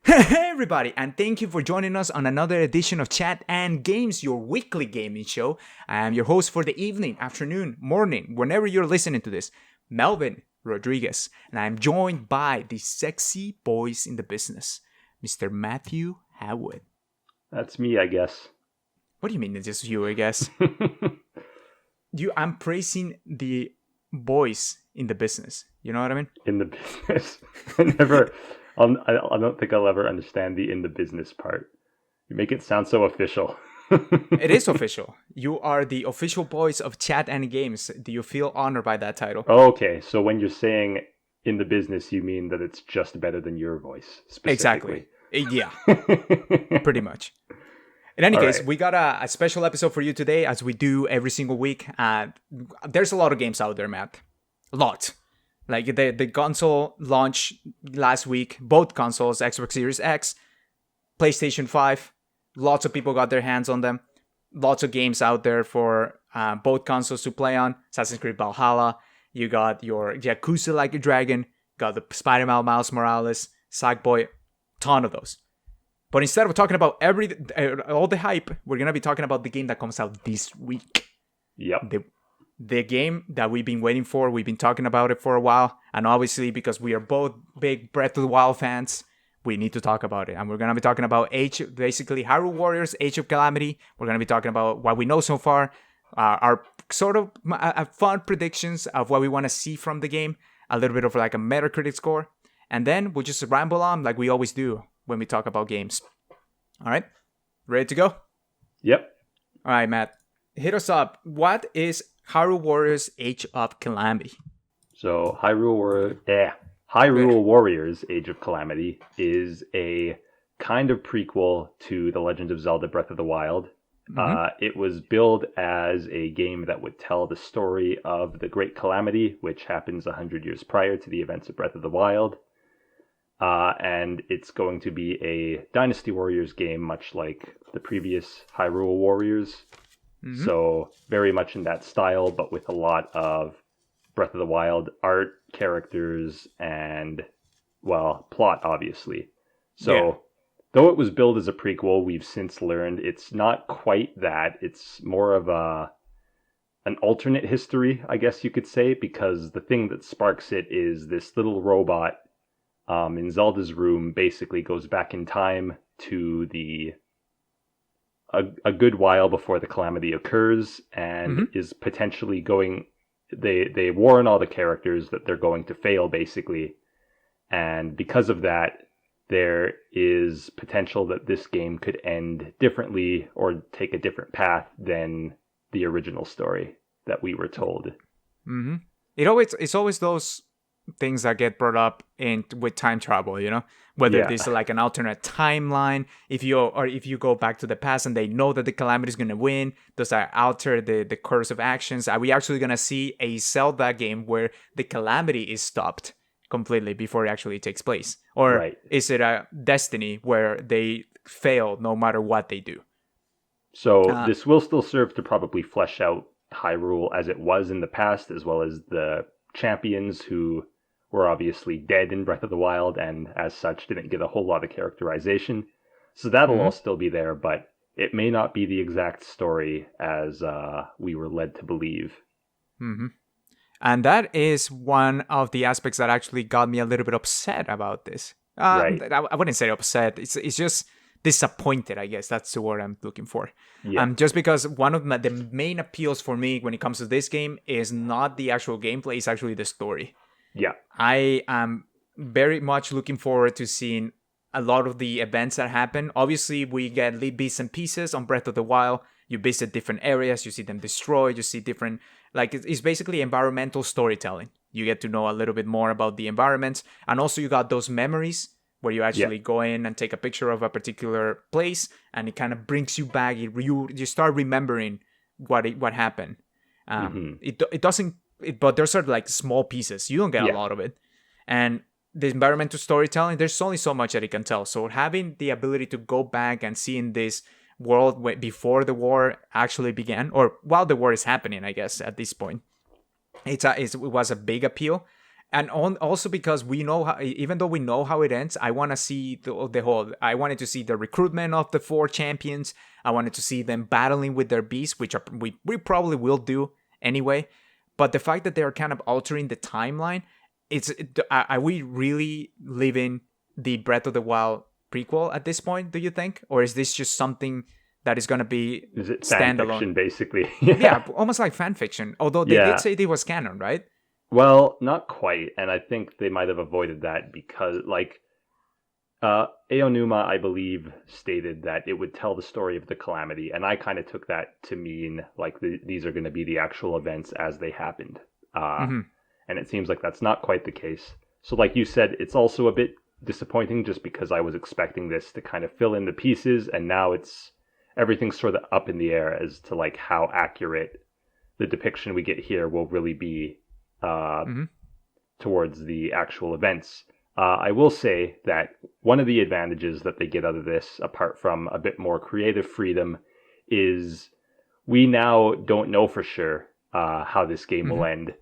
Hey everybody, and thank you for joining us on another edition of Chat and Games, your weekly gaming show. I am your host for the evening, afternoon, morning, whenever you're listening to this, Melvin Rodriguez, and I'm joined by the sexy boys in the business, Mr. Matthew Howard. That's me, I guess. What do you mean it's just you, I guess? I'm praising the boys in the business. You know what I mean? In the business. I don't think I'll ever understand the in the business part. You make it sound so official. It is official. You are the official voice of Chat and Games. Do you feel honored by that title? Okay, so when you're saying in the business, you mean that it's just better than your voice, specifically. Exactly. Yeah, pretty much. In any case, we got a special episode for you today, as we do every single week. There's a lot of games out there, Matt. A lot. Like the console launch last week, both consoles, Xbox Series X, PlayStation 5. Lots of people got their hands on them. Lots of games out there for both consoles to play on. Assassin's Creed Valhalla. You got your Yakuza Like a Dragon. Got the Spider-Man Miles Morales. Sackboy. Ton of those. But instead of talking about all the hype, we're going to be talking about the game that comes out this week. Yep. The game that we've been waiting for. We've been talking about it for a while. And obviously, because we are both big Breath of the Wild fans, we need to talk about it. And we're going to be talking about basically Hyrule Warriors, Age of Calamity. We're going to be talking about what we know so far, our sort of fun predictions of what we want to see from the game, a little bit of like a Metacritic score. And then we'll just ramble on like we always do when we talk about games. All right? Ready to go? Yep. All right, Matt. Hit us up. What is Hyrule Warriors Age of Calamity? So Hyrule Warriors Age of Calamity is a kind of prequel to The Legend of Zelda Breath of the Wild. Mm-hmm. It was billed as a game that would tell the story of the Great Calamity, which happens 100 years prior to the events of Breath of the Wild. And it's going to be a Dynasty Warriors game, much like the previous Hyrule Warriors. Mm-hmm. So very much in that style, but with a lot of Breath of the Wild art, characters, and, well, plot, obviously. So, Though it was billed as a prequel, we've since learned it's not quite that. It's more of an alternate history, I guess you could say, because the thing that sparks it is this little robot in Zelda's room basically goes back in time to a good while before the calamity occurs, and is potentially going. They warn all the characters that they're going to fail, basically, and because of that, there is potential that this game could end differently or take a different path than the original story that we were told. Mm-hmm. It's always those things that get brought up with time travel, you know, whether this is like an alternate timeline, if you go back to the past and they know that the calamity is going to win, does that alter the course of actions? Are we actually going to see a Zelda game where the calamity is stopped completely before it actually takes place, or is it a Destiny where they fail no matter what they do? So this will still serve to probably flesh out Hyrule as it was in the past, as well as the champions who were obviously dead in Breath of the Wild and as such didn't get a whole lot of characterization. So that'll all still be there, but it may not be the exact story as we were led to believe. Mm-hmm. And that is one of the aspects that actually got me a little bit upset about this. I wouldn't say upset. It's just disappointed, I guess. That's the word I'm looking for. Yeah. Just because one of the main appeals for me when it comes to this game is not the actual gameplay, it's actually the story. Yeah. I am very much looking forward to seeing a lot of the events that happen. Obviously, we get lead bits and pieces on Breath of the Wild. You visit different areas, you see them destroyed, you see different... Like, it's basically environmental storytelling. You get to know a little bit more about the environments. And also, you got those memories where you actually go in and take a picture of a particular place, and it kind of brings you back. You start remembering what happened. It doesn't... but there's sort of like small pieces. You don't get a lot of it. And the environmental storytelling, there's only so much that it can tell. So having the ability to go back and see in this world before the war actually began, or while the war is happening, I guess, at this point, it was a big appeal. And also because we know how, even though we know how it ends, I want to see the whole. I wanted to see the recruitment of the 4 champions. I wanted to see them battling with their beasts, which we probably will do anyway. But the fact that they are kind of altering the timeline, are we really living the Breath of the Wild prequel at this point? Do you think, or is this just something that is going to be Is it fan standalone? fiction, basically? Yeah, almost like fan fiction. Although they did say it was canon, right? Well, not quite, and I think they might have avoided that because, Aonuma, I believe, stated that it would tell the story of the Calamity, and I kind of took that to mean, like, these are going to be the actual events as they happened. And it seems like that's not quite the case. So, like you said, it's also a bit disappointing just because I was expecting this to kind of fill in the pieces, and now everything's sort of up in the air as to, like, how accurate the depiction we get here will really be towards the actual events. I will say that one of the advantages that they get out of this, apart from a bit more creative freedom, is we now don't know for sure how this game will end.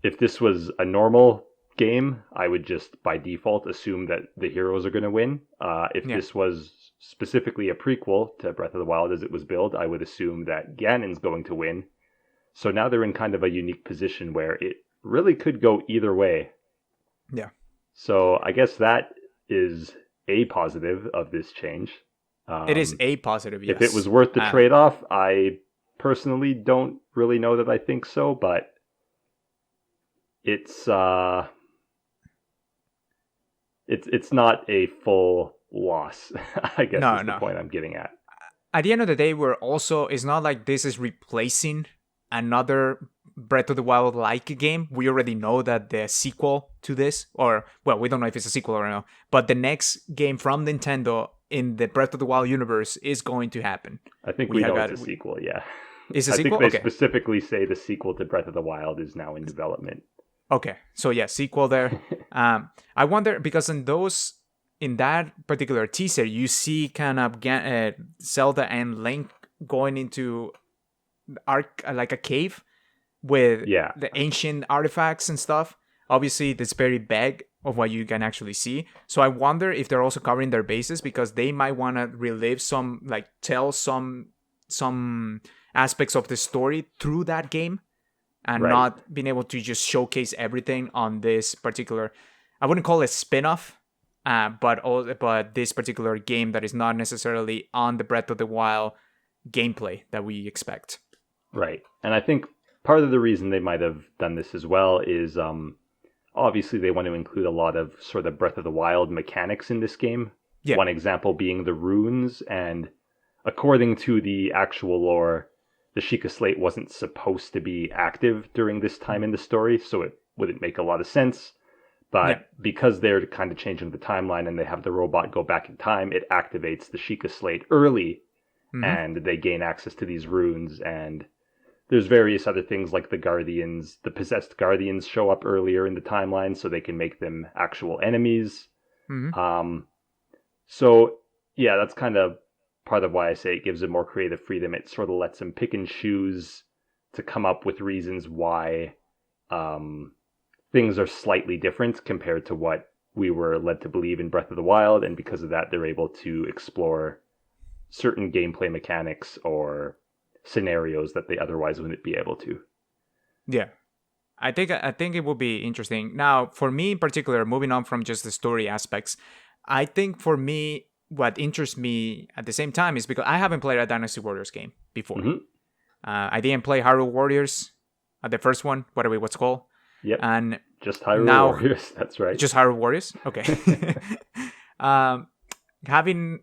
If this was a normal game, I would just by default assume that the heroes are going to win. If this was specifically a prequel to Breath of the Wild as it was billed, I would assume that Ganon's going to win. So now they're in kind of a unique position where it really could go either way. Yeah. So I guess that is a positive of this change. It is a positive, yes. If it was worth the trade-off, I personally don't really know that I think so, but it's not a full loss, I guess is the point I'm getting at. At the end of the day, it's not like this is replacing another Breath of the Wild like game. We already know that the sequel to this, we don't know if it's a sequel or not, but the next game from Nintendo in the Breath of the Wild universe is going to happen. I think we know it's a sequel, yeah. It's a sequel? I think they specifically say the sequel to Breath of the Wild is now in development. Okay, so yeah, sequel there. I wonder, because in that particular teaser, you see kind of Zelda and Link going into like a cave with the ancient artifacts and stuff. Obviously, that's very vague of what you can actually see. So I wonder if they're also covering their bases, because they might want to relive tell some aspects of the story through that game, and not being able to just showcase everything on this particular, I wouldn't call it spin-off, but this particular game that is not necessarily on the Breath of the Wild gameplay that we expect. Right. And I think part of the reason they might have done this as well is obviously they want to include a lot of sort of Breath of the Wild mechanics in this game. Yeah. One example being the runes, and according to the actual lore, the Sheikah Slate wasn't supposed to be active during this time in the story, so it wouldn't make a lot of sense. But because they're kind of changing the timeline and they have the robot go back in time, it activates the Sheikah Slate early, and they gain access to these runes. And there's various other things like the possessed guardians show up earlier in the timeline, so they can make them actual enemies. So yeah, that's kind of part of why I say it gives them more creative freedom. It sort of lets them pick and choose to come up with reasons why things are slightly different compared to what we were led to believe in Breath of the Wild, and because of that, they're able to explore certain gameplay mechanics or scenarios that they otherwise wouldn't be able to. Yeah. I think it will be interesting. Now, for me in particular, moving on from just the story aspects, I think for me, what interests me at the same time is because I haven't played a Dynasty Warriors game before. I didn't play Hyrule Warriors, the first one, whatever it was called. Yep. And just Hyrule Warriors, that's right. Just Hyrule Warriors? Okay. Having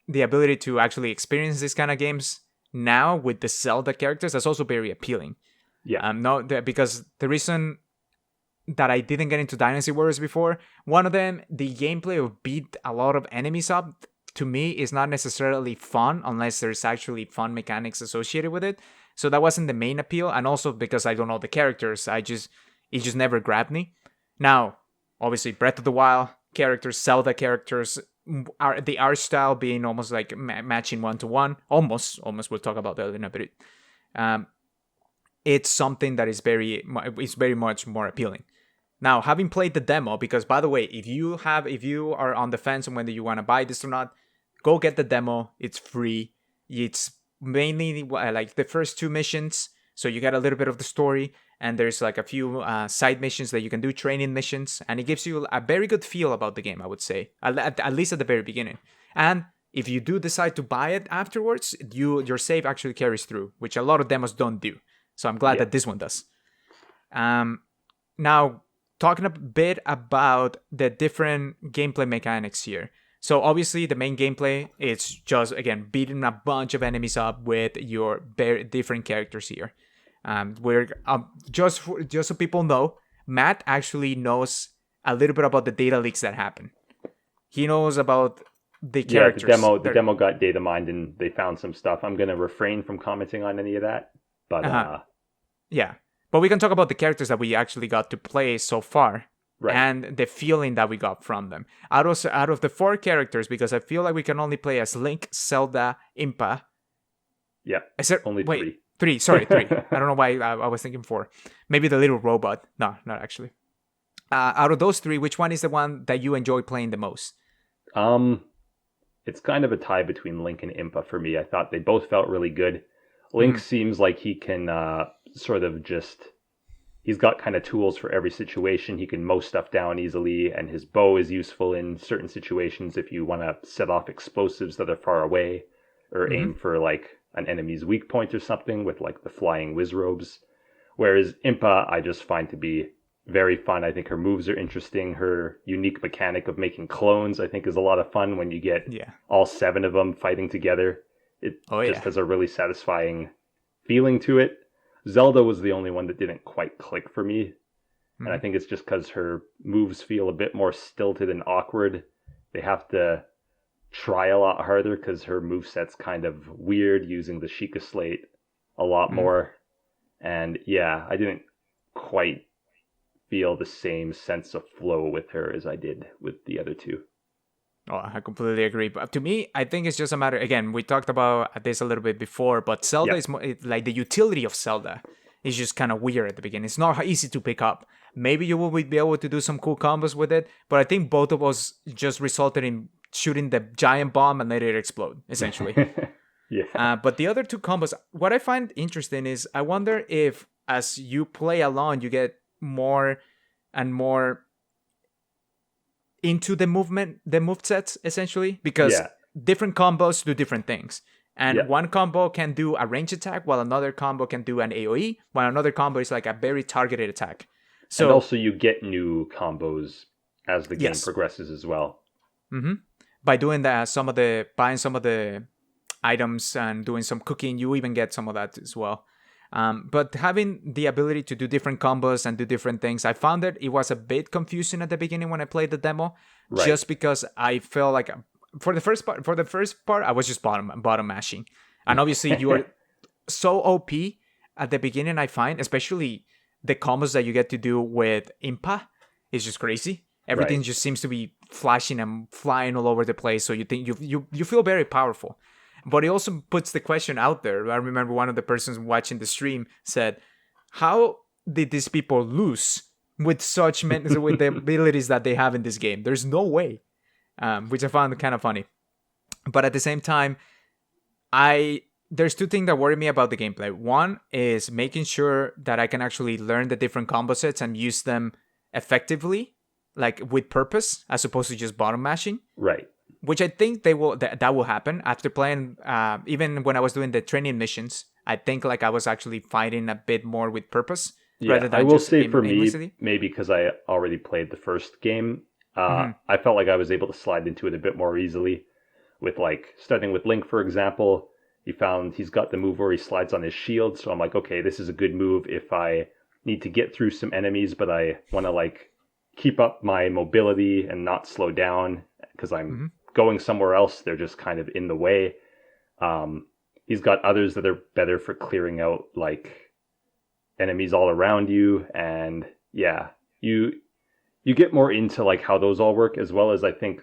the ability to actually experience these kind of games now with the Zelda characters, that's also very appealing. Yeah. Because the reason that I didn't get into Dynasty Warriors before, one of them, the gameplay of beat a lot of enemies up, to me is not necessarily fun unless there's actually fun mechanics associated with it. So that wasn't the main appeal, and also because I don't know the characters, it just never grabbed me. Now, obviously, Breath of the Wild characters, Zelda characters, the art style being almost like matching 1-to-1, almost. We'll talk about that in a bit. It's something that is very much more appealing. Now, having played the demo, because by the way, if you are on the fence on whether you want to buy this or not, go get the demo. It's free. It's mainly like the first 2 missions, so you get a little bit of the story, and there's like a few side missions that you can do, training missions, and it gives you a very good feel about the game, I would say, at least at the very beginning. And if you do decide to buy it afterwards, your save actually carries through, which a lot of demos don't do. So I'm glad that this one does. Now, talking a bit about the different gameplay mechanics here. So obviously the main gameplay is just, again, beating a bunch of enemies up with your very different characters here. We're just so people know, Matt actually knows a little bit about the data leaks that happen. He knows about the characters. Yeah, the demo got data mined and they found some stuff. I'm going to refrain from commenting on any of that, but yeah. But we can talk about the characters that we actually got to play so far, right, and the feeling that we got from them. Out of the 4 characters, because I feel like we can only play as Link, Zelda, Impa. Yeah, is there only 3. 3, sorry, 3. I don't know why I was thinking 4. Maybe the little robot. No, not actually. Out of those 3, which one is the one that you enjoy playing the most? It's kind of a tie between Link and Impa for me. I thought they both felt really good. Link seems like he can sort of he's got kind of tools for every situation. He can mow stuff down easily, and his bow is useful in certain situations if you want to set off explosives that are far away, or aim for like an enemy's weak point or something with like the flying whiz robes. Whereas Impa, I just find to be very fun. I think her moves are interesting. Her unique mechanic of making clones, I think, is a lot of fun when you get all 7 of them fighting together. It has a really satisfying feeling to it. Zelda was the only one that didn't quite click for me. And I think it's just because her moves feel a bit more stilted and awkward. They have to try a lot harder because her moveset's kind of weird, using the Sheikah Slate a lot more. And yeah, I didn't quite feel the same sense of flow with her as I did with the other 2. Oh, I completely agree. But to me, I think it's just a matter, again, we talked about this a little bit before, but Zelda is more, like the utility of Zelda is just kind of weird at the beginning. It's not easy to pick up. Maybe you will be able to do some cool combos with it, but I think both of us just resulted in shooting the giant bomb and let it explode, essentially. But the other 2 combos, what I find interesting is I wonder if as you play along, you get more and more into the movesets, essentially, because different combos do different things. And one combo can do a range attack, while another combo can do an AoE, while another combo is like a very targeted attack. So, and also you get new combos as the game progresses as well. By doing that, buying some of the items and doing some cooking, you even get some of that as well. But having the ability to do different combos and do different things, I found that it was a bit confusing at the beginning when I played the demo, just because I felt like for the first part, I was just bottom mashing, and obviously you are so OP at the beginning. I find, especially the combos that you get to do with Impa, is just crazy. Everything just seems to be flashing and flying all over the place. So you think you feel very powerful. But it also puts the question out there. I remember one of the persons watching the stream said, how did these people lose with with the abilities that they have in this game? There's no way. Which I found kind of funny. But at the same time, there's 2 things that worry me about the gameplay. One is making sure that I can actually learn the different combo sets and use them effectively, like with purpose, as opposed to just bottom mashing. Right. Which I think that will happen after playing. Even when I was doing the training missions, I think like I was actually fighting a bit more with purpose. Rather than I will say for me, maybe because I already played the first game, I felt like I was able to slide into it a bit more easily. With like starting with Link, for example, he's got the move where he slides on his shield. So I'm like, okay, this is a good move if I need to get through some enemies, but I want to like keep up my mobility and not slow down because I'm going somewhere else. They're just kind of in the way. He's got others that are better for clearing out like enemies all around you, and you get more into like how those all work, as well as I think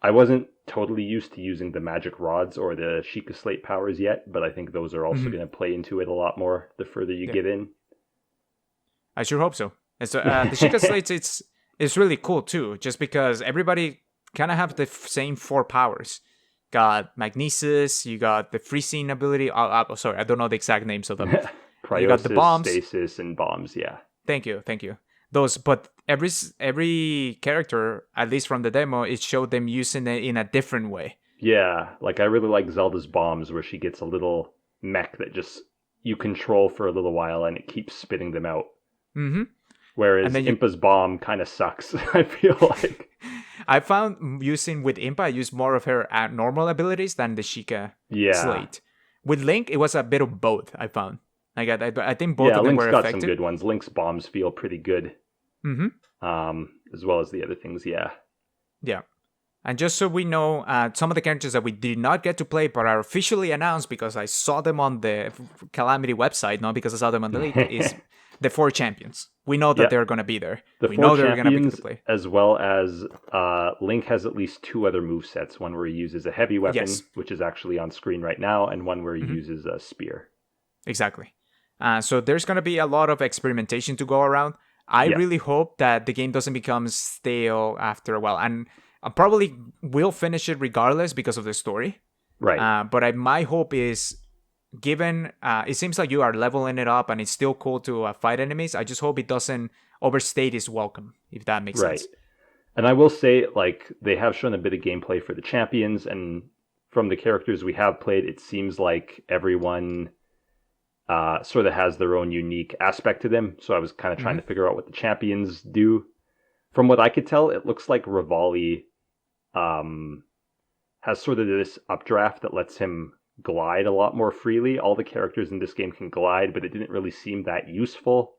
I wasn't totally used to using the magic rods or the Sheikah Slate powers yet, but I think those are also going to play into it a lot more the further you get in. I sure hope so. And so the Sheikah slates, it's really cool too, just because everybody kind of have the same 4 powers. Got magnesis, you got the freezing ability. Sorry, I don't know the exact names of them. You got the Cryosis, bombs. stasis, and bombs. Yeah. Thank you. Those, but every character, at least from the demo, it showed them using it in a different way. Yeah, like I really like Zelda's bombs, where she gets a little mech that just you control for a little while, and it keeps spitting them out. Mm-hmm. Whereas Impa's bomb kind of sucks. I feel like I found using with Impa, I used more of her normal abilities than the Sheikah slate. With Link, it was a bit of both. I found. I think both of them Link's were got effective. some good ones. Link's bombs feel pretty good. Mm-hmm. As well as the other things. Yeah. Yeah. And just so we know, some of the characters that we did not get to play but are officially announced because I saw them on the Calamity website, not because I saw them on the leak, is the 4 champions. We know that they're going to be there. We 4 know they're going to be to play. As well as Link has at least 2 other movesets. One where he uses a heavy weapon, which is actually on screen right now, and one where he uses a spear. Exactly. So there's going to be a lot of experimentation to go around. I really hope that the game doesn't become stale after a while. And I probably will finish it regardless because of the story. Right. But my hope is, given it seems like you are leveling it up and it's still cool to fight enemies, I just hope it doesn't overstate its welcome, if that makes sense. And I will say, like, they have shown a bit of gameplay for the champions, and from the characters we have played, it seems like everyone sort of has their own unique aspect to them. So I was kind of trying to figure out what the champions do. From what I could tell, it looks like Rivali has sort of this updraft that lets him glide a lot more freely. All the characters in this game can glide, but it didn't really seem that useful,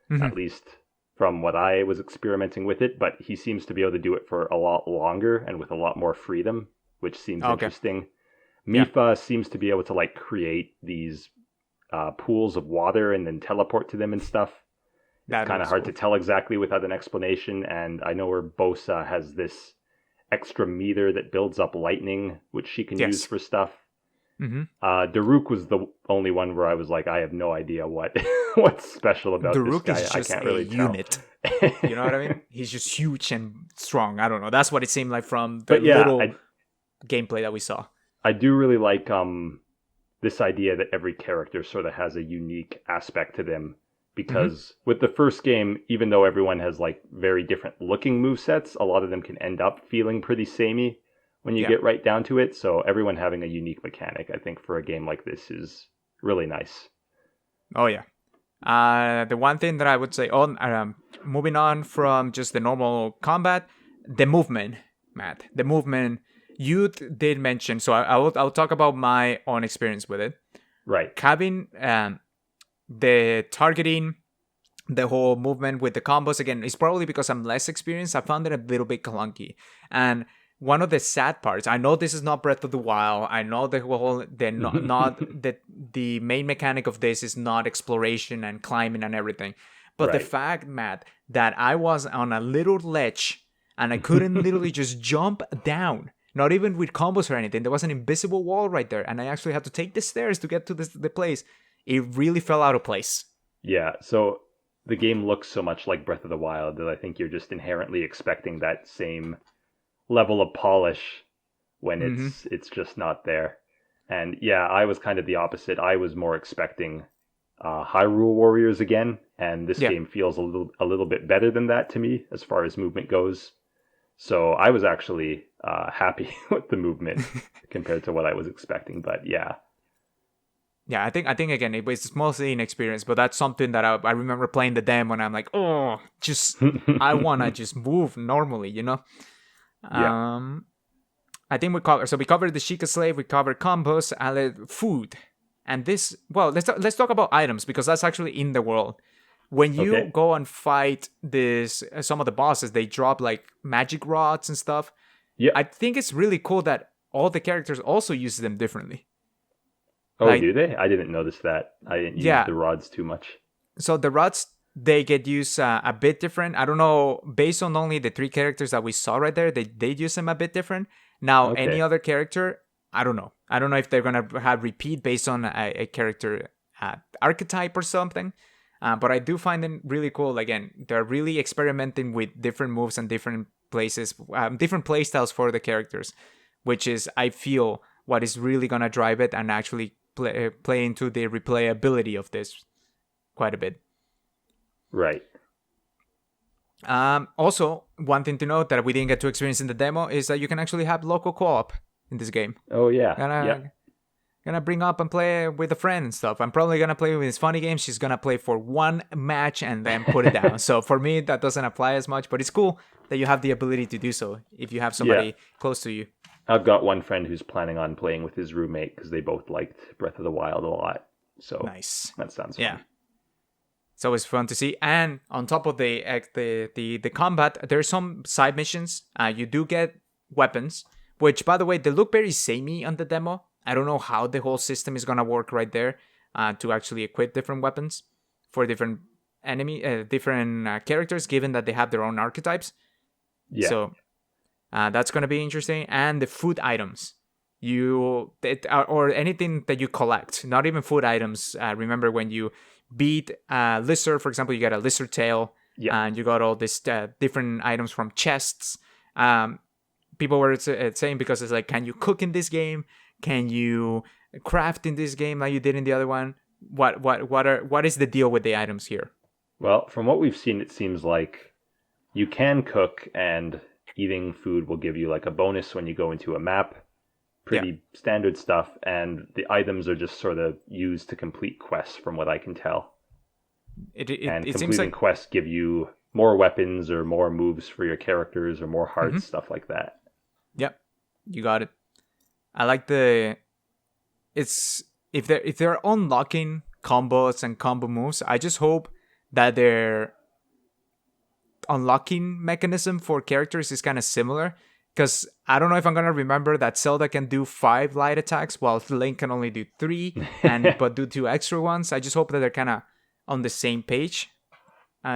at least from what I was experimenting with it. But he seems to be able to do it for a lot longer and with a lot more freedom, which seems interesting. Mipha seems to be able to like create these pools of water and then teleport to them and stuff. It's kind of hard to tell exactly without an explanation. And I know where Bosa has this extra meter that builds up lightning, which she can use for stuff. Daruk was the only one where I was like, I have no idea what's special about Daruk this guy. is just I can't really unit. You know what I mean? He's just huge and strong. I don't know. That's what it seemed like from the little gameplay that we saw. I do really like this idea that every character sort of has a unique aspect to them. Because with the first game, even though everyone has like very different looking movesets, a lot of them can end up feeling pretty samey when you get right down to it. So everyone having a unique mechanic, I think, for a game like this is really nice. Oh, yeah. The one thing that I would say, moving on from just the normal combat, the movement, Matt. The movement, you did mention, so I'll talk about my own experience with it. Right. Having the targeting, the whole movement with the combos, again, it's probably because I'm less experienced. I found it a little bit clunky. And one of the sad parts, I know this is not Breath of the Wild. I know the main mechanic of this is not exploration and climbing and everything. But the fact, Matt, that I was on a little ledge and I couldn't literally just jump down, not even with combos or anything. There was an invisible wall right there, and I actually had to take the stairs to get to the place. It really fell out of place. Yeah, so the game looks so much like Breath of the Wild that I think you're just inherently expecting that same level of polish when it's just not there. And yeah, I was kind of the opposite. I was more expecting Hyrule Warriors again, and this game feels a little bit better than that to me as far as movement goes. So I was actually happy with the movement compared to what I was expecting. But yeah. Yeah, I think again, it was mostly inexperience, but that's something that I remember playing the demo and I'm like, oh, just I want to just move normally, you know? Yeah. I think we covered the Sheikah Slave, we covered combos, food. And this, well, let's talk about items because that's actually in the world. When you go and fight some of the bosses, they drop like magic rods and stuff. Yeah. I think it's really cool that all the characters also use them differently. Oh, do they? I didn't notice that. I didn't use the rods too much. So the rods, they get used a bit different. I don't know, based on only the 3 characters that we saw right there, they use them a bit different. Now, any other character, I don't know. I don't know if they're going to have repeat based on a character archetype or something. But I do find them really cool. Again, they're really experimenting with different moves and different places, different play styles for the characters, which is, I feel, what is really going to drive it and actually play into the replayability of this quite a bit. Right. Also, one thing to note that we didn't get to experience in the demo is that you can actually have local co-op in this game. Oh, yeah. Gonna bring up and play with a friend and stuff. I'm probably gonna play with his funny game. She's gonna play for one match and then put it down. So for me, that doesn't apply as much, but it's cool that you have the ability to do so if you have somebody close to you. I've got one friend who's planning on playing with his roommate because they both liked Breath of the Wild a lot. So nice. That sounds fun. Yeah. It's always fun to see. And on top of the combat, there's some side missions. You do get weapons, which, by the way, they look very samey on the demo. I don't know how the whole system is gonna work right there to actually equip different weapons for different characters, given that they have their own archetypes. Yeah. So that's gonna be interesting. And the food items, or anything that you collect, not even food items. Remember when you beat a lizard, for example, you get a lizard tail, and you got all these different items from chests. People were saying, because it's like, can you cook in this game? Can you craft in this game like you did in the other one? What is the deal with the items here? Well, from what we've seen, it seems like you can cook, and eating food will give you like a bonus when you go into a map. Pretty standard stuff, and the items are just sort of used to complete quests, from what I can tell. It completing seems like quests give you more weapons or more moves for your characters or more hearts, stuff like that. Yep, you got it. I like if they're unlocking combos and combo moves, I just hope that their unlocking mechanism for characters is kind of similar. Because I don't know if I'm going to remember that Zelda can do 5 light attacks while Link can only do 3, but do 2 extra ones. I just hope that they're kind of on the same page,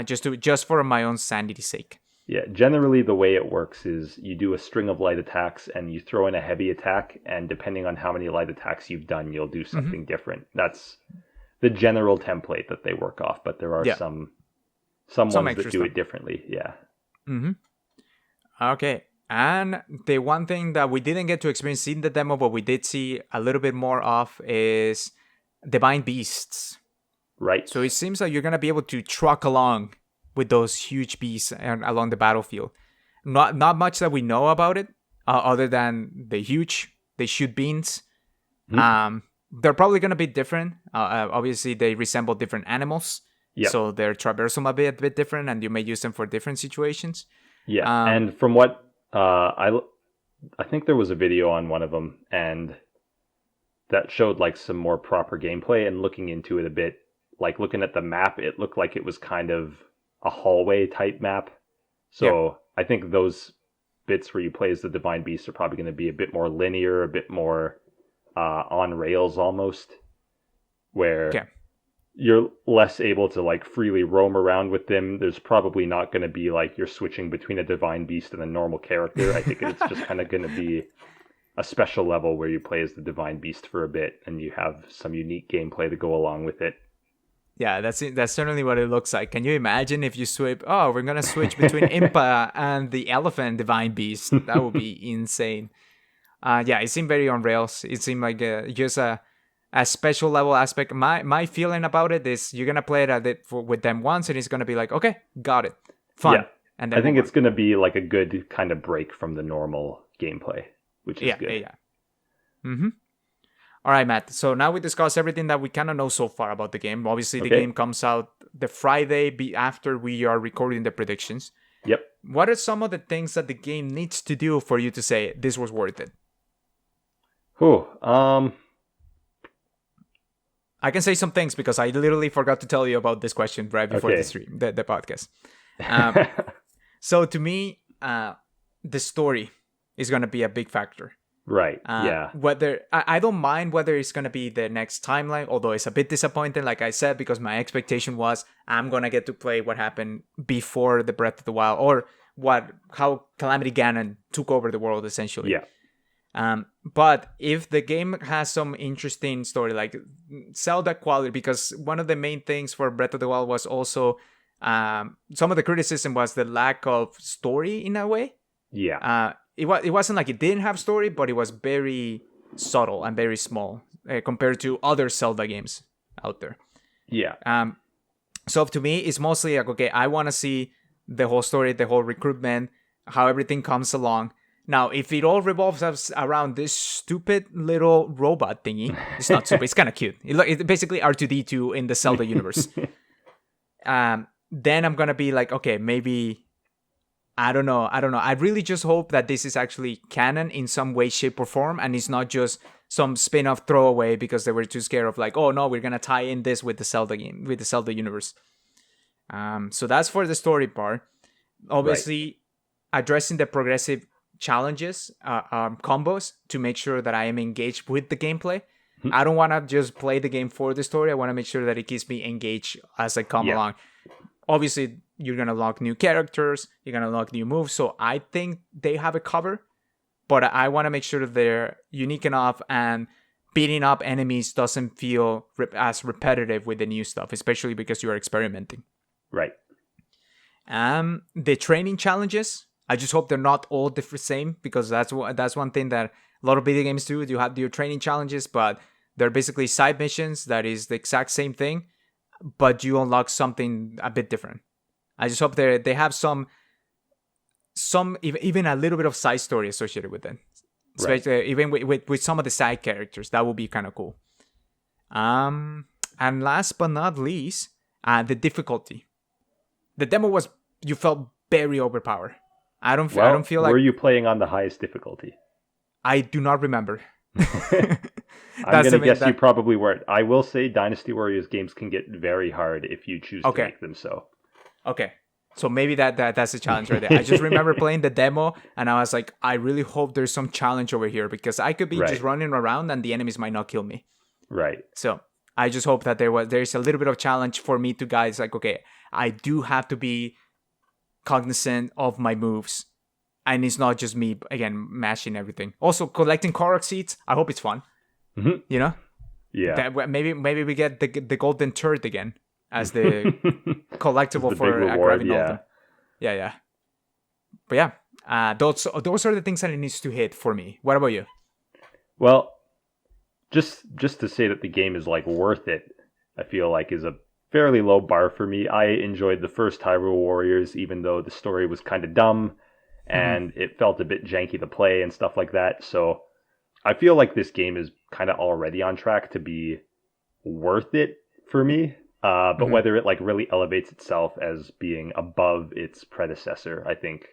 just for my own sanity's sake. Yeah, generally the way it works is you do a string of light attacks and you throw in a heavy attack, and depending on how many light attacks you've done, you'll do something different. That's the general template that they work off, but there are some ones that do it differently. Yeah. Okay. And the one thing that we didn't get to experience in the demo, but we did see a little bit more of, is divine beasts. Right. So it seems like you're going to be able to truck along with those huge beasts along the battlefield. Not much that we know about it, other than they shoot beans. They're probably going to be different. Obviously, they resemble different animals. Yep. So their traversal might be a bit different, and you may use them for different situations. Yeah, and from what I think there was a video on one of them, and that showed like some more proper gameplay, and looking into it a bit, like looking at the map, it looked like it was kind of a hallway type map. So I think those bits where you play as the Divine Beast are probably going to be a bit more linear, a bit more on rails almost, where you're less able to like freely roam around with them. There's probably not going to be like you're switching between a Divine Beast and a normal character. I think it's just kind of going to be a special level where you play as the Divine Beast for a bit and you have some unique gameplay to go along with it. Yeah, that's certainly what it looks like. Can you imagine if you switch? Oh, we're gonna switch between Impa and the Elephant Divine Beast. That would be insane. Yeah, it seemed very on rails. It seemed like just a special level aspect. My feeling about it is you're gonna play it with them once, and it's gonna be like, okay, got it, fun. Yeah. And then I think it's gonna be like a good kind of break from the normal gameplay, which is good. Yeah. Mm-hmm. All right, Matt. So now we discussed everything that we kind of know so far about the game. Obviously, the game comes out the Friday after we are recording the predictions. Yep. What are some of the things that the game needs to do for you to say this was worth it? I can say some things because I literally forgot to tell you about this question right before the stream, the podcast. So to me, the story is going to be a big factor. Right. Yeah. Whether I don't mind whether it's gonna be the next timeline, although it's a bit disappointing, like I said, because my expectation was I'm gonna get to play what happened before the Breath of the Wild, or how Calamity Ganon took over the world essentially. Yeah. But if the game has some interesting story, like Zelda quality, because one of the main things for Breath of the Wild was also some of the criticism was the lack of story in a way. Yeah. It wasn't like it didn't have story, but it was very subtle and very small compared to other Zelda games out there. Yeah. So to me, it's mostly like, okay, I want to see the whole story, the whole recruitment, how everything comes along. Now, if it all revolves around this stupid little robot thingy, it's not stupid, it's kind of cute. It's basically R2-D2 in the Zelda universe. Then I'm going to be like, okay, maybe, I don't know. I really just hope that this is actually canon in some way, shape, or form, and it's not just some spin-off throwaway because they were too scared of like, oh no, we're going to tie in this with the Zelda game, with the Zelda universe. So that's for the story part. Obviously, addressing the progressive challenges, combos to make sure that I am engaged with the gameplay. I don't want to just play the game for the story. I want to make sure that it keeps me engaged as I come along. Obviously, you're going to unlock new characters. You're going to unlock new moves. So I think they have a cover. But I want to make sure that they're unique enough and beating up enemies doesn't feel as repetitive with the new stuff, especially because you're experimenting. Right. The training challenges, I just hope they're not all the same, because that's one thing that a lot of video games do. You have your training challenges, but they're basically side missions that is the exact same thing, but you unlock something a bit different. I just hope they have some even a little bit of side story associated with it, especially even with some of the side characters. That would be kind of cool. And last but not least, the difficulty. The demo you felt very overpowered. I don't feel like. Were you playing on the highest difficulty? I do not remember. I'm going to guess you probably weren't. I will say Dynasty Warriors games can get very hard if you choose to make them so. Okay. So maybe that's a challenge right there. I just remember playing the demo and I was like, I really hope there's some challenge over here, because I could be just running around and the enemies might not kill me. Right. So I just hope that there's a little bit of challenge for me to guys like, okay, I do have to be cognizant of my moves. And it's not just me, again, mashing everything. Also, collecting Korok seeds, I hope it's fun. Mm-hmm. You know? Yeah. Maybe we get the golden turd again as the collectible for grabbing all of them. Yeah. But yeah, those are the things that it needs to hit for me. What about you? Well, just to say that the game is like worth it, I feel like is a fairly low bar for me. I enjoyed the first Hyrule Warriors, even though the story was kind of dumb and it felt a bit janky to play and stuff like that. So I feel like this game is kind of already on track to be worth it for me. But whether it like really elevates itself as being above its predecessor, I think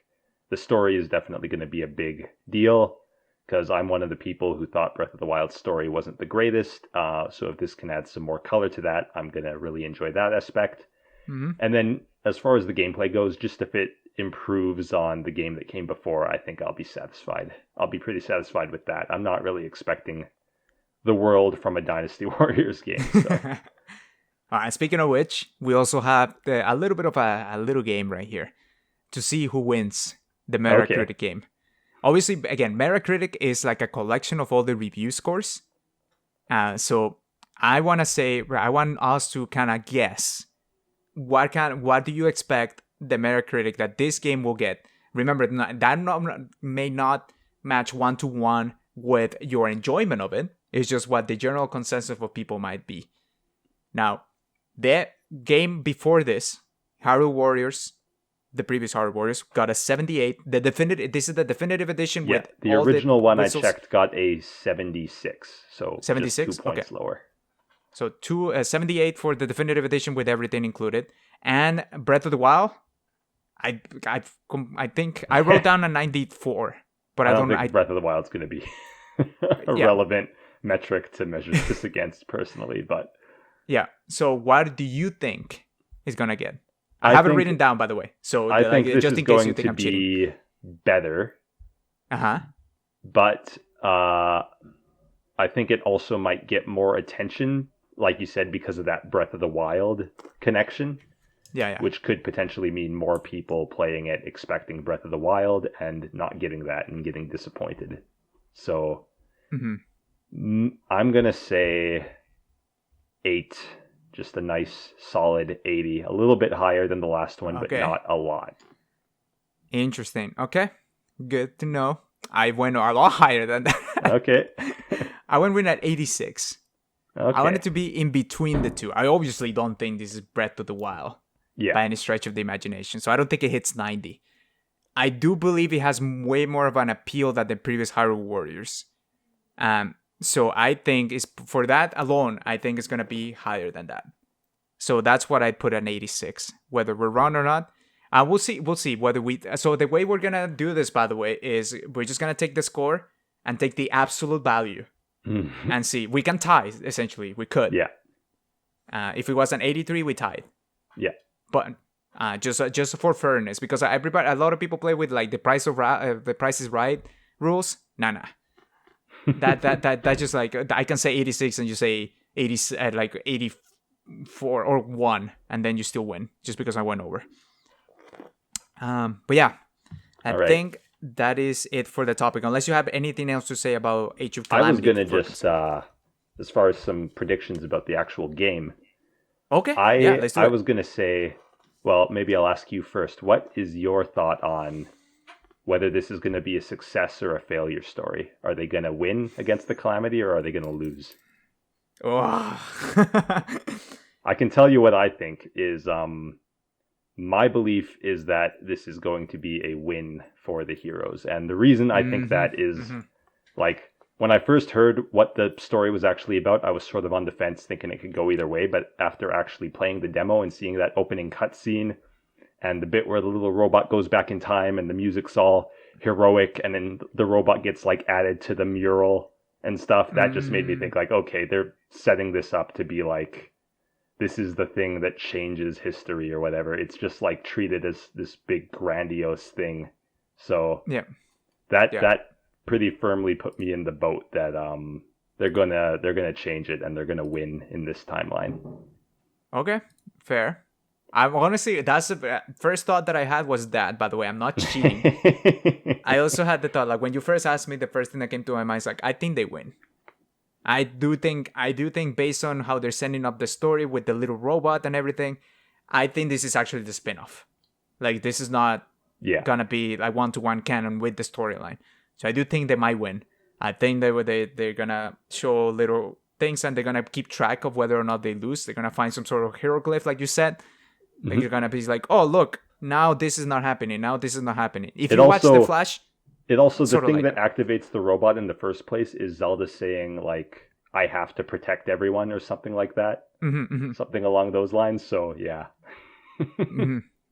the story is definitely going to be a big deal, because I'm one of the people who thought Breath of the Wild's story wasn't the greatest. So if this can add some more color to that, I'm going to really enjoy that aspect. And then as far as the gameplay goes, just if it improves on the game that came before, I think I'll be satisfied. I'll be pretty satisfied with that. I'm not really expecting the world from a Dynasty Warriors game. So. All right, speaking of which, we also have a little bit of a little game right here to see who wins the Metacritic game. Obviously, again, Metacritic is like a collection of all the review scores. So I want us to kind of guess what do you expect the Metacritic that this game will get. Remember, that may not match 1-to-1 with your enjoyment of it. It's just what the general consensus of people might be. Now, the game before this, Hyrule Warriors, the previous Hyrule Warriors, got a 78. This is the definitive edition. Yeah, with the original one I checked got a 76. So 76? Just 2 points lower. So 78 for the definitive edition with everything included. And Breath of the Wild, I think I wrote down a 94. But I don't think Breath of the Wild is going to be a relevant metric to measure this against personally, but... Yeah. So what do you think is going to get? I have it written down, by the way. So I think this just is in case going you think to I'm be cheating. better. But I think it also might get more attention, like you said, because of that Breath of the Wild connection. Yeah. Which could potentially mean more people playing it expecting Breath of the Wild and not getting that and getting disappointed. So Mm-hmm. I'm going to say 8. Just a nice, solid 80. A little bit higher than the last one, but Okay. not a lot. Interesting. Okay. Good to know. I went a lot higher than that. Okay. I went with at 86. Okay. I want it to be in between the two. I obviously don't think this is Breath of the Wild by any stretch of the imagination. So I don't think it hits 90. I do believe it has way more of an appeal than the previous Hyrule Warriors. So I think it's for that alone, I think it's gonna be higher than that. So that's what I put at 86. Whether we're wrong or not, we'll see. We'll see whether we. So the way we're gonna do this, by the way, is we're just gonna take the score and take the absolute value and see. We can tie essentially. We could. Yeah. If it was an 83, we tied. Yeah. But just for fairness, because a lot of people play with like the Price is Right rules. Nah. That just like I can say 86 and you say 80 like 84 or 1 and then you still win just because I went over. But yeah, I think that is it for the topic. Unless you have anything else to say about Age of Calamity. I was gonna just as far as some predictions about the actual game. Okay. Let's do I it. was gonna say, well, maybe I'll ask you first. What is your thought on whether this is going to be a success or a failure story? Are they going to win against the Calamity or are they going to lose? Oh. I can tell you what I think is my belief is that this is going to be a win for the heroes. And the reason I think that is like when I first heard what the story was actually about, I was sort of on the fence thinking it could go either way. But after actually playing the demo and seeing that opening cutscene, and the bit where the little robot goes back in time and the music's all heroic and then the robot gets like added to the mural and stuff, that just made me think like, okay, they're setting this up to be like, this is the thing that changes history or whatever. It's just like treated as this big grandiose thing. So that pretty firmly put me in the boat that they're gonna change it and they're gonna win in this timeline. Okay, fair. I'm honestly, that's the first thought that I had was that, by the way, I'm not cheating. I also had the thought, like when you first asked me, the first thing that came to my mind is like, I think they win. I do think based on how they're sending up the story with the little robot and everything, I think this is actually the spin-off. Like this is not gonna be like one-to-one canon with the storyline. So I do think they might win. I think they're gonna show little things and they're gonna keep track of whether or not they lose. They're gonna find some sort of hieroglyph, like you said. Like you're gonna be like, oh look, now this is not happening. Now this is not happening. If you watch the Flash, it also the thing that activates the robot in the first place is Zelda saying like, I have to protect everyone or something like that, something along those lines. So yeah.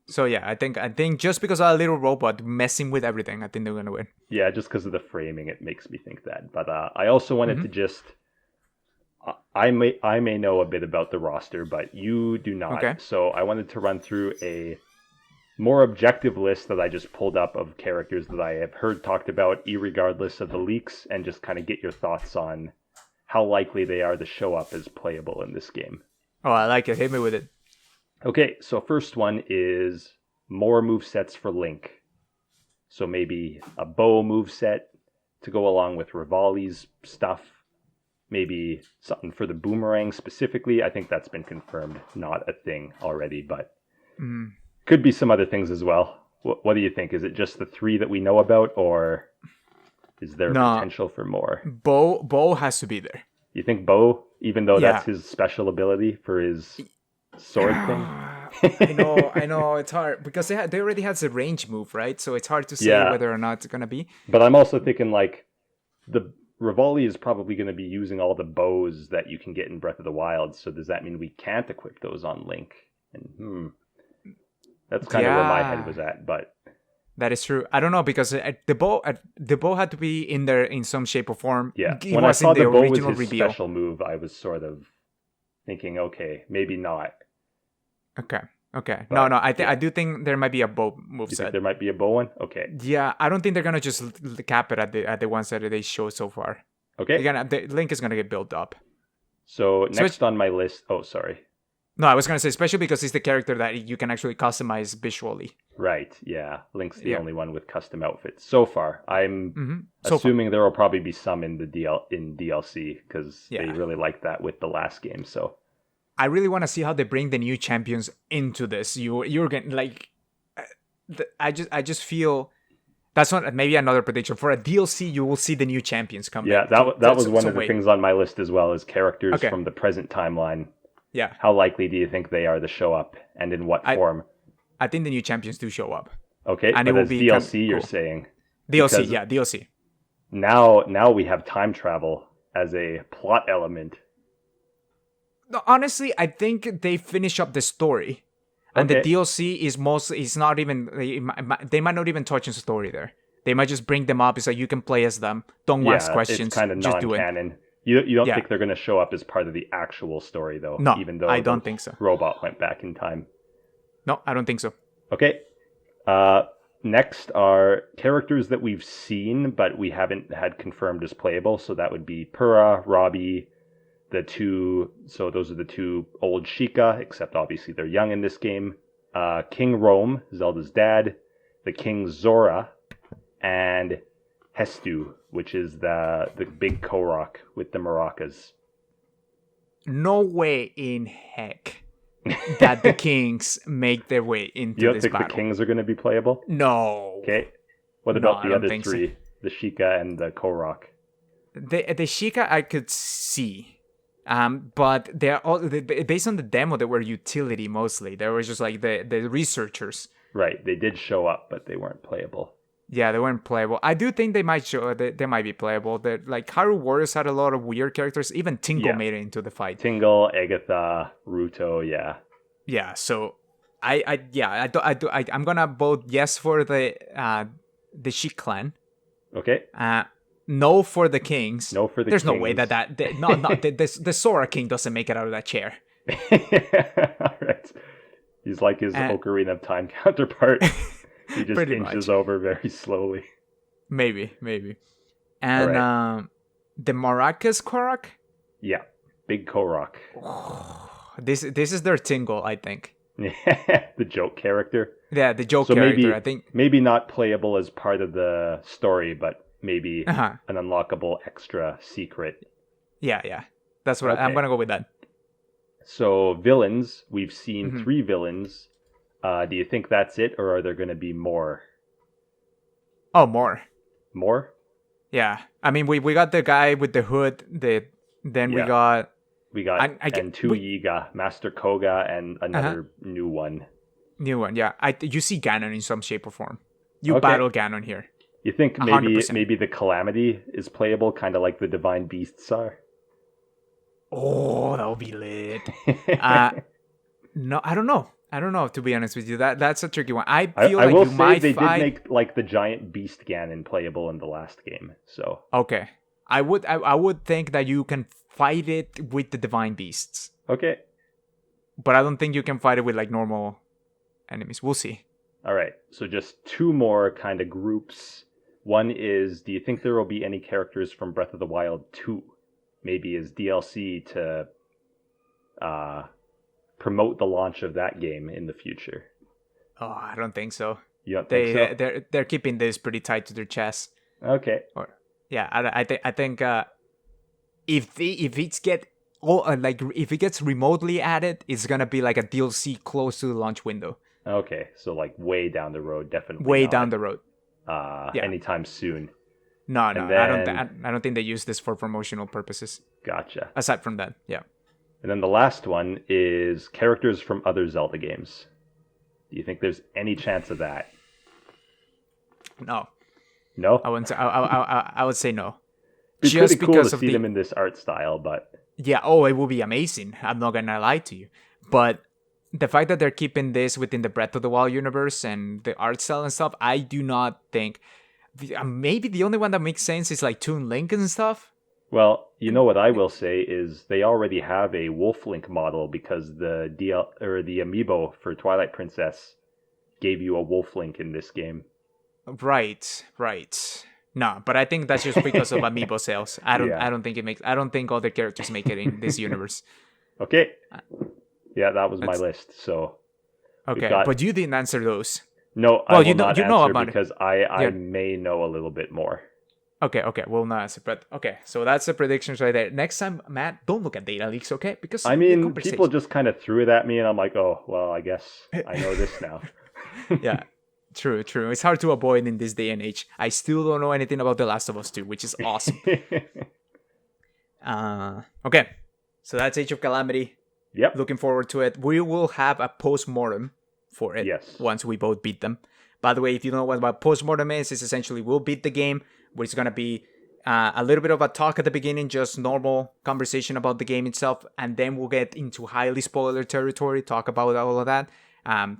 So yeah, I think just because of a little robot messing with everything, I think they're gonna win. Yeah, just because of the framing, it makes me think that. But I also wanted to just. I may know a bit about the roster, but you do not. Okay. So I wanted to run through a more objective list that I just pulled up of characters that I have heard talked about, irregardless of the leaks, and just kind of get your thoughts on how likely they are to show up as playable in this game. Oh, I like it. Hit me with it. Okay, so first one is more movesets for Link. So maybe a bow moveset to go along with Rivali's stuff. Maybe something for the boomerang specifically. I think that's been confirmed, not a thing already, but could be some other things as well. What do you think? Is it just the 3 that we know about, or is there potential for more? Bo has to be there. You think Bo, even though that's his special ability for his sword thing? I know, it's hard because they already has a range move, right? So it's hard to say whether or not it's gonna be. But I'm also thinking like the Rivali is probably going to be using all the bows that you can get in Breath of the Wild. So does that mean we can't equip those on Link? And that's kind of where my head was at. But that is true. I don't know because the bow had to be in there in some shape or form. Yeah, when I saw the bow was his special move, I was sort of thinking, okay, maybe not. Okay. But, no. I do think there might be a bow moveset. You think there might be a bow one? Okay. Yeah, I don't think they're gonna just cap it at the ones that they show so far. Okay. The Link is gonna get built up. So next on my list. Oh, sorry. No, I was gonna say especially because it's the character that you can actually customize visually. Right, yeah. Link's the Yeah. only one with custom outfits so far. I'm So far, assuming there will probably be some in the DLC because they yeah. really liked that with the last game. So I really want to see how they bring the new champions into this. You're getting like, I just feel that's not maybe another prediction for a DLC. You will see the new champions come yeah, back. that was one So of the wait. things on my list as well as characters Okay. from the present timeline. Yeah, How likely do you think they are to show up, and in what form? I think the new champions do show up. Okay, And but it will as be DLC, you're cool. saying DLC, because yeah, DLC. now we have time travel as a plot element. No, honestly, I think they finish up the story, and the Okay. DLC is mostly. It's not even. They might not even touch on the story there. They might just bring them up. It's like you can play as them. Don't ask Yeah, questions. it's kind of just do it. non-canon. You don't Yeah. think they're going to show up as part of the actual story, though? No, even though I the don't think so. robot went back in time. No, I don't think so. Okay. Next are characters that we've seen, but we haven't had confirmed as playable. So that would be Pura, Robbie, the two. So those are the two old Sheikah, except obviously they're young in this game. King Rome, Zelda's dad, the King Zora, and Hestu, which is the big Korok with the maracas. No way in heck that the kings make their way into You don't this think battle. the kings are going to be playable? No. Okay. What No, about I the don't other think so. three? The Sheikah and the Korok. The Sheikah I could see. But they're all based on the demo. They were utility mostly. They were just like the researchers. Right. They did show up, but they weren't playable. Yeah, they weren't playable. I do think they might show. They might be playable. That like Hyrule Warriors had a lot of weird characters. Even Tingle Yeah. made it into the fight. Tingle, Agatha, Ruto, yeah. Yeah. So I'm gonna vote yes for the Sheik clan. Okay. No for the kings. No for the There's kings. no way the Sora King doesn't make it out of that chair. All right. He's like his Ocarina of Time counterpart. He just Pretty inches much. over very slowly. Maybe. And Alright. the Maracas Korok. Yeah. Big Korok. This is their Tingle, I think. The joke character. Yeah, the joke So character. I think. maybe not playable as part of the story, but maybe Uh-huh. an unlockable extra secret. Yeah. That's what I'm Okay. gonna go with that. So villains, we've seen Mhm. 3 villains. Do you think that's it, or are there going to be more? Oh, more. More? Yeah. I mean, we got the guy with the hood. Then we Yeah. got. We got and two Yiga, Master Koga, and another new one. New one. Yeah. You see Ganon in some shape or form. You Okay. battle Ganon here. You think 100%. maybe the Calamity is playable, kind of like the Divine Beasts are? Oh, that would be lit. No, I don't know. To be honest with you, that's a tricky one. I feel I like will you say might they fight. did make like the giant Beast Ganon playable in the last game. So Okay, I would think that you can fight it with the divine beasts, okay, but I don't think you can fight it with like normal enemies. We'll see. all right. So just 2 more kind of groups. One is, do you think there will be any characters from Breath of the Wild 2? Maybe as DLC to promote the launch of that game in the future. Oh, I don't think so. You don't think so? They're keeping this pretty tight to their chest. Okay. Or yeah, I think if it gets remotely added, it's gonna be like a DLC close to the launch window. Okay. So like way down the road, definitely. Way not, down the road. anytime soon. No, And I don't think they use this for promotional purposes. Gotcha. Aside from that, yeah. And then the last one is characters from other Zelda games. Do you think there's any chance of that? No, No? I wouldn't say. I would say no. It's Just pretty cool because to of see the them in this art style, but yeah. Oh, it will be amazing. I'm not gonna lie to you, but the fact that they're keeping this within the Breath of the Wild universe and the art style and stuff, I do not think. Maybe the only one that makes sense is like Toon Link and stuff. well, you know what I will say is they already have a Wolf Link model because the the amiibo for Twilight Princess gave you a Wolf Link in this game. Right. No, but I think that's just because of amiibo sales. I don't Yeah. think it makes. I don't think other characters make it in this universe. Okay. Yeah, that was my That's list. So we've okay. got But you didn't answer those. no. I Well, will not you know answer about it. because I Yeah. may know a little bit more. Okay. We'll not answer. But okay. So that's the predictions right there. Next time, Matt, don't look at data leaks, okay? Because I the mean, people conversation. just kind of threw it at me, and I'm like, oh, well, I guess I know this now. Yeah. True. It's hard to avoid in this day and age. I still don't know anything about The Last of Us 2, which is awesome. Okay. So that's Age of Calamity. Yep. Looking forward to it. We will have a post-mortem for it Yes. once we both beat them. By the way, if you don't know what post-mortem is, it's essentially we'll beat the game, which is going to be a little bit of a talk at the beginning, just normal conversation about the game itself, and then we'll get into highly spoiler territory, talk about all of that.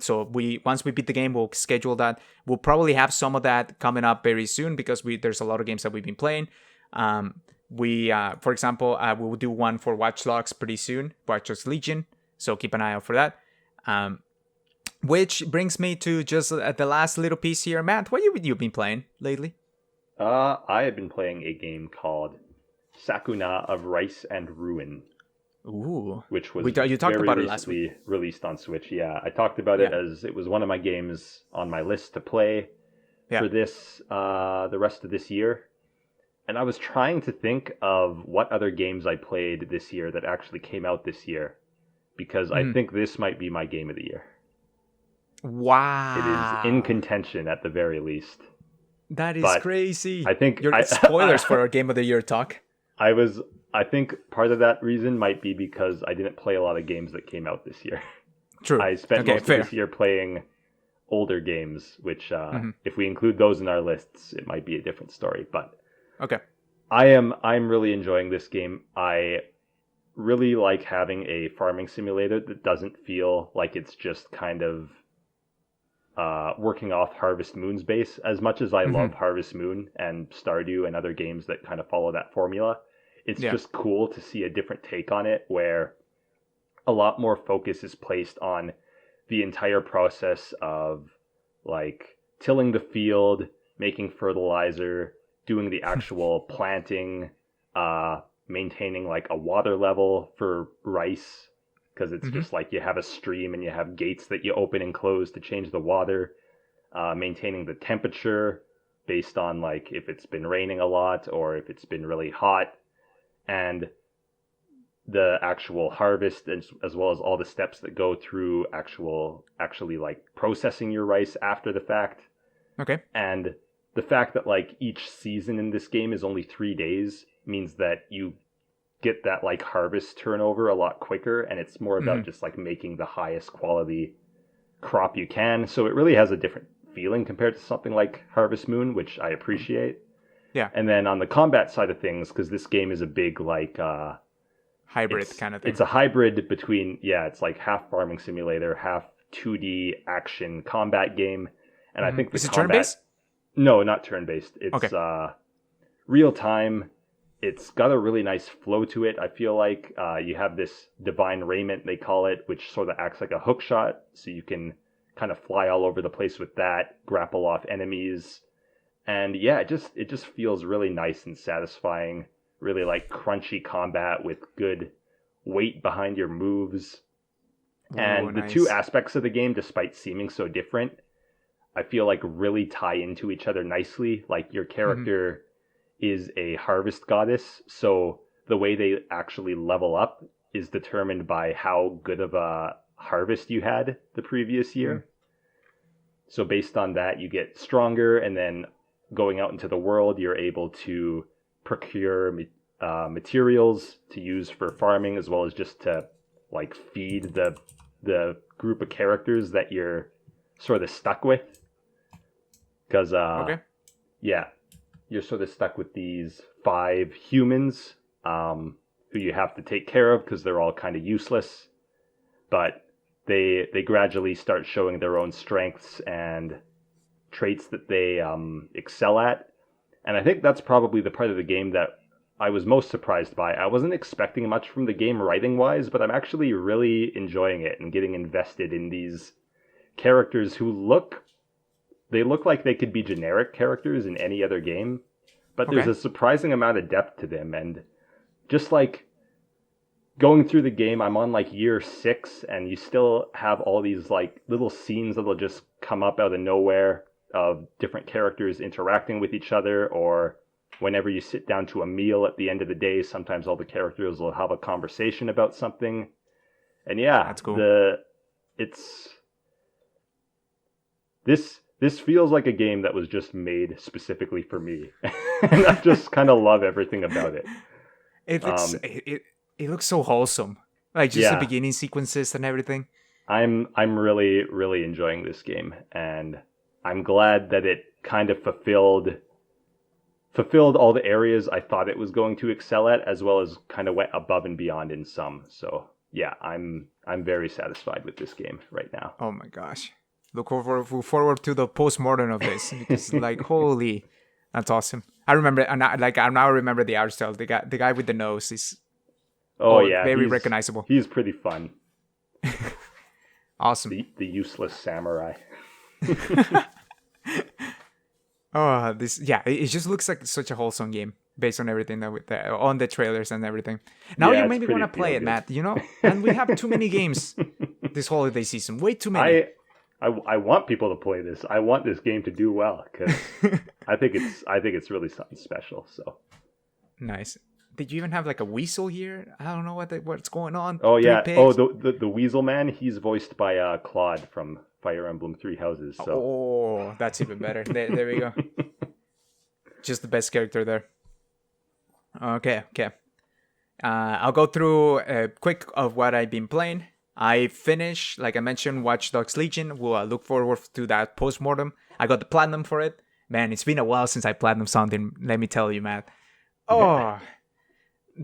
So once we beat the game, we'll schedule that. We'll probably have some of that coming up very soon because there's a lot of games that we've been playing. For example, we will do one for Watch Dogs pretty soon, Watch Dogs Legion. So keep an eye out for that. Which brings me to just the last little piece here. Matt, what have you been playing lately? I have been playing a game called Sakuna of Rice and Ruin. Ooh. Which was you talked very about it last recently week. released on Switch. Yeah, I talked about it as it was one of my games on my list to play for this the rest of this year. And I was trying to think of what other games I played this year that actually came out this year, because I think this might be my game of the year. Wow. It is in contention at the very least. That is But crazy. I think spoilers for our game of the year talk. I think part of that reason might be because I didn't play a lot of games that came out this year. True. I spent most of this year playing older games, which if we include those in our lists, it might be a different story. But okay, I'm really enjoying this game. I really like having a farming simulator that doesn't feel like it's just kind of working off Harvest Moon's base. As much as I love Harvest Moon and Stardew and other games that kind of follow that formula, it's just cool to see a different take on it where a lot more focus is placed on the entire process of like tilling the field, making fertilizer, doing the actual planting, maintaining like a water level for rice, because it's just like you have a stream and you have gates that you open and close to change the water, maintaining the temperature based on like if it's been raining a lot or if it's been really hot, and the actual harvest, as well as all the steps that go through actually like processing your rice after the fact. Okay. And the fact that like each season in this game is only 3 days means that you get that like harvest turnover a lot quicker, and it's more about just like making the highest quality crop you can. So it really has a different feeling compared to something like Harvest Moon, which I appreciate. Yeah. And then on the combat side of things, because this game is a big like hybrid kind of thing. It's a hybrid between it's like half farming simulator, half 2D action combat game. And I think is it turn-based? No, not turn-based. It's real time. It's got a really nice flow to it. I feel like you have this divine raiment, they call it, which sort of acts like a hook shot, so you can kind of fly all over the place with that, grapple off enemies. And it just feels really nice and satisfying, really like crunchy combat with good weight behind your moves. And the two aspects of the game, despite seeming so different, I feel like really tie into each other nicely. Like your character is a harvest goddess, so the way they actually level up is determined by how good of a harvest you had the previous year. So based on that, you get stronger, and then going out into the world, you're able to procure materials to use for farming, as well as just to like feed the group of characters that you're sort of stuck with. Because you're sort of stuck with these 5 humans who you have to take care of because they're all kind of useless. But they gradually start showing their own strengths and traits that they excel at. And I think that's probably the part of the game that I was most surprised by. I wasn't expecting much from the game writing-wise, but I'm actually really enjoying it and getting invested in these characters who look like they could be generic characters in any other game, but there's a surprising amount of depth to them. And just like going through the game, I'm on like year 6, and you still have all these like little scenes that'll just come up out of nowhere of different characters interacting with each other, or whenever you sit down to a meal at the end of the day, sometimes all the characters will have a conversation about something. And yeah, That's cool. it's this feels like a game that was just made specifically for me. And I just kind of love everything about it. It looks it looks so wholesome. Like just the Yeah. beginning sequences and everything. I'm really really enjoying this game, and I'm glad that it kind of fulfilled all the areas I thought it was going to excel at, as well as kind of went above and beyond in some. So yeah, I'm very satisfied with this game right now. Oh my gosh. Look forward to the postmortem of this because like holy, that's awesome. I remember, and I now remember the art style. The guy with the nose is Yeah, very recognizable. He's pretty fun. Awesome. The useless samurai. Oh, it just looks like such a wholesome game based on everything on the trailers and everything. Now Yeah, you it's maybe pretty want to play it, feel-good. Matt. You know, and we have too many games this holiday season. Way too many. I want people to play this. I want this game to do well because I think it's really something special. So Nice. Did you even have like a weasel here? I don't know what's going on. oh Three yeah, pigs? the Weasel Man. He's voiced by Claude from Fire Emblem Three Houses. So Oh, that's even better. There we go. Just the best character there. Okay. I'll go through a quick of what I've been playing. I finished, like I mentioned, Watch Dogs Legion. We'll look forward to that postmortem. I got the platinum for it. Man, it's been a while since I platinum something. Let me tell you, man. Oh,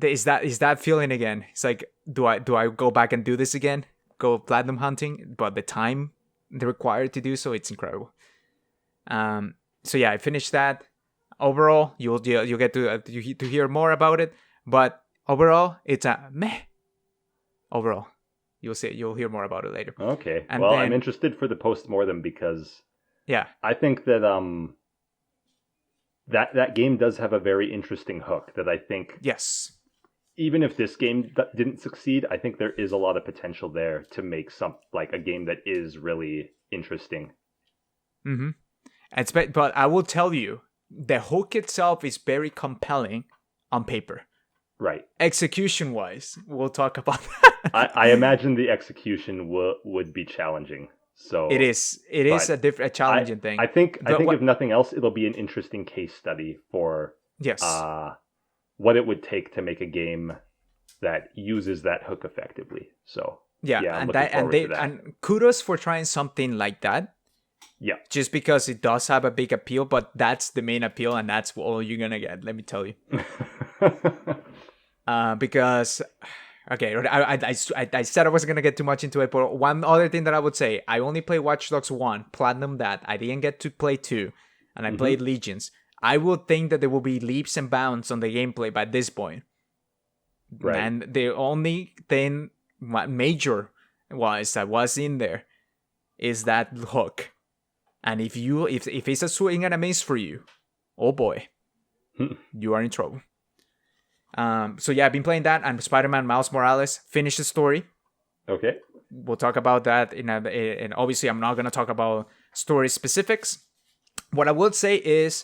is that feeling again? It's like, do I go back and do this again? Go platinum hunting, but the time they required to do so, it's incredible. So yeah, I finished that. Overall, you'll get to hear more about it, but overall, it's a meh. Overall, you'll hear more about it later. okay. And Well, then- I'm interested for the postmortem because Yeah, I think that that game does have a very interesting hook that I think yes, even if this game didn't succeed, I think there is a lot of potential there to make like a game that is really interesting. mm-hmm. But I will tell you, the hook itself is very compelling on paper. Right. Execution wise, we'll talk about that. I imagine the execution would be challenging. So It is a challenging thing. I think But if nothing else, it'll be an interesting case study for yes. what it would take to make a game that uses that hook effectively. So Yeah, I'm and looking forward to that. and kudos for trying something like that. Yeah. Just because it does have a big appeal, but that's the main appeal, and that's all you're gonna get. Let me tell you. Because, okay, I said I wasn't gonna get too much into it, but one other thing that I would say, I only played Watch Dogs 1, platinum that. I didn't get to play 2, and I played Legions. I would think that there will be leaps and bounds on the gameplay by this point. Right. And the only thing major that was in there is that hook. And if it's a swing and a miss for you, oh boy, you are in trouble. So yeah, I've been playing that, and Spider-Man Miles Morales finished the story. Okay. We'll talk about that and obviously I'm not gonna talk about story specifics. What I will say is,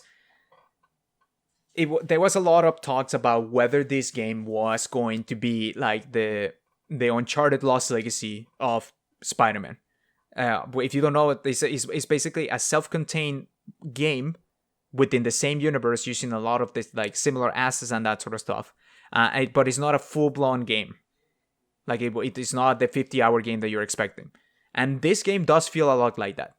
there was a lot of talks about whether this game was going to be like the Uncharted Lost Legacy of Spider-Man. If you don't know it, it's basically a self-contained game within the same universe, using a lot of this like similar assets and that sort of stuff. But it's not a full-blown game. Like it is not the 50-hour game that you're expecting. And this game does feel a lot like that.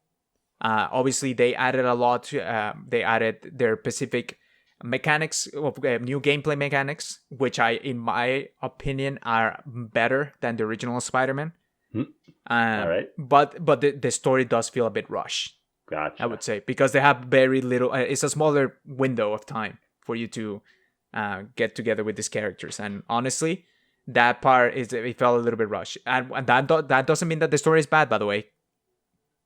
Obviously, they added a lot. They added their specific mechanics of new gameplay mechanics, which in my opinion, are better than the original Spider-Man. All right. But the story does feel a bit rushed, Gotcha. I would say, because they have very little. It's a smaller window of time for you to get together with these characters, and honestly, that part it felt a little bit rushed. And that doesn't mean that the story is bad, by the way.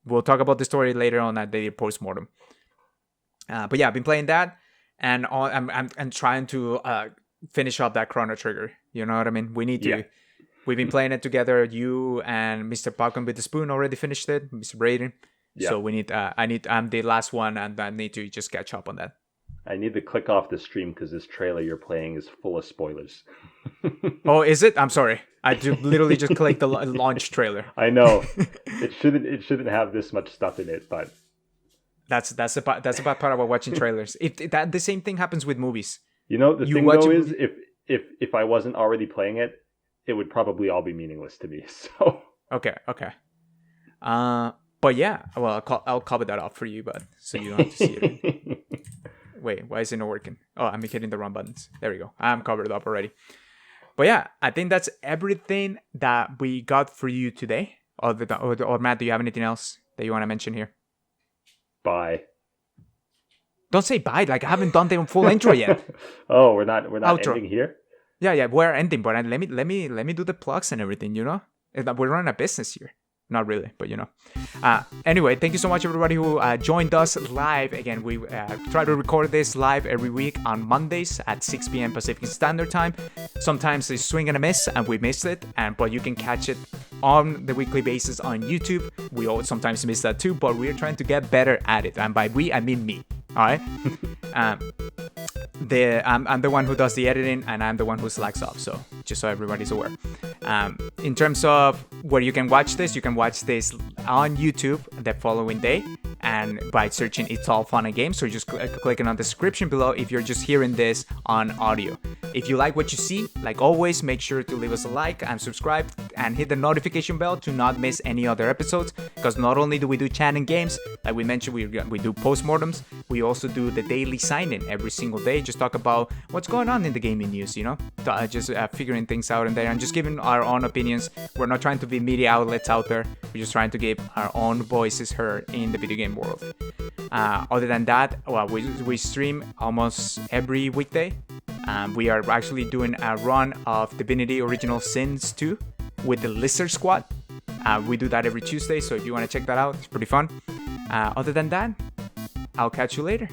We'll talk about the story later on at the postmortem. But yeah, I've been playing that, and I'm trying to finish up that Chrono Trigger. You know what I mean? We need to. Yeah. We've been playing it together. You and Mr. Popcorn with the Spoon already finished it, Mr. Braden. Yeah. So we need. I'm the last one, and I need to just catch up on that. I need to click off the stream because this trailer you're playing is full of spoilers. Oh, is it? I'm sorry. I literally just clicked the launch trailer. I know it shouldn't have this much stuff in it, but that's the bad part about watching trailers. That the same thing happens with movies. You know, the thing though is if I wasn't already playing it, it would probably all be meaningless to me. So okay. But yeah, well, I'll cover that up for you, but so you don't have to see it. Wait, why is it not working? Oh, I'm hitting the wrong buttons. There we go. I'm covered up already. But yeah, I think that's everything that we got for you today. Or Matt, do you have anything else that you want to mention here? Bye. Don't say bye. Like I haven't done the full intro yet. Oh, we're not Outro. ending here. Yeah, we're ending. But let me do the plugs and everything. You know, we're running a business here. Not really, but you know. Anyway, thank you so much, everybody who joined us live. Again, we try to record this live every week on Mondays at 6 p.m. Pacific Standard Time. Sometimes it's swing and a miss, and we missed it. But you can catch it on the weekly basis on YouTube. We all sometimes miss that too, but we're trying to get better at it. And by we, I mean me. All right. I'm the one who does the editing, and I'm the one who slacks off. So just so everybody's aware. In terms of where you can watch this on YouTube the following day, and by searching "It's All Fun and Games," or just clicking on the description below if you're just hearing this on audio. If you like what you see, like always, make sure to leave us a like and subscribe and hit the notification bell to not miss any other episodes. Because not only do we do chat and games, like we mentioned, we do postmortems. We also do the daily sign-in every single day. Just talk about what's going on in the gaming news, you know, just figuring things out in there and just giving our own opinions. We're not trying to be media outlets out there. We're just trying to give our own voices heard in the video game world. Other than that, well, we stream almost every weekday. We are actually doing a run of Divinity Original Sins 2 with the Lizard Squad. We do that every Tuesday, so if you want to check that out, it's pretty fun. Other than that, I'll catch you later.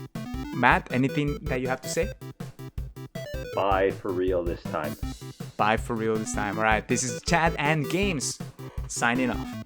Matt, anything that you have to say? Bye for real this time. Bye for real this time. All right, this is Chat and Games signing off.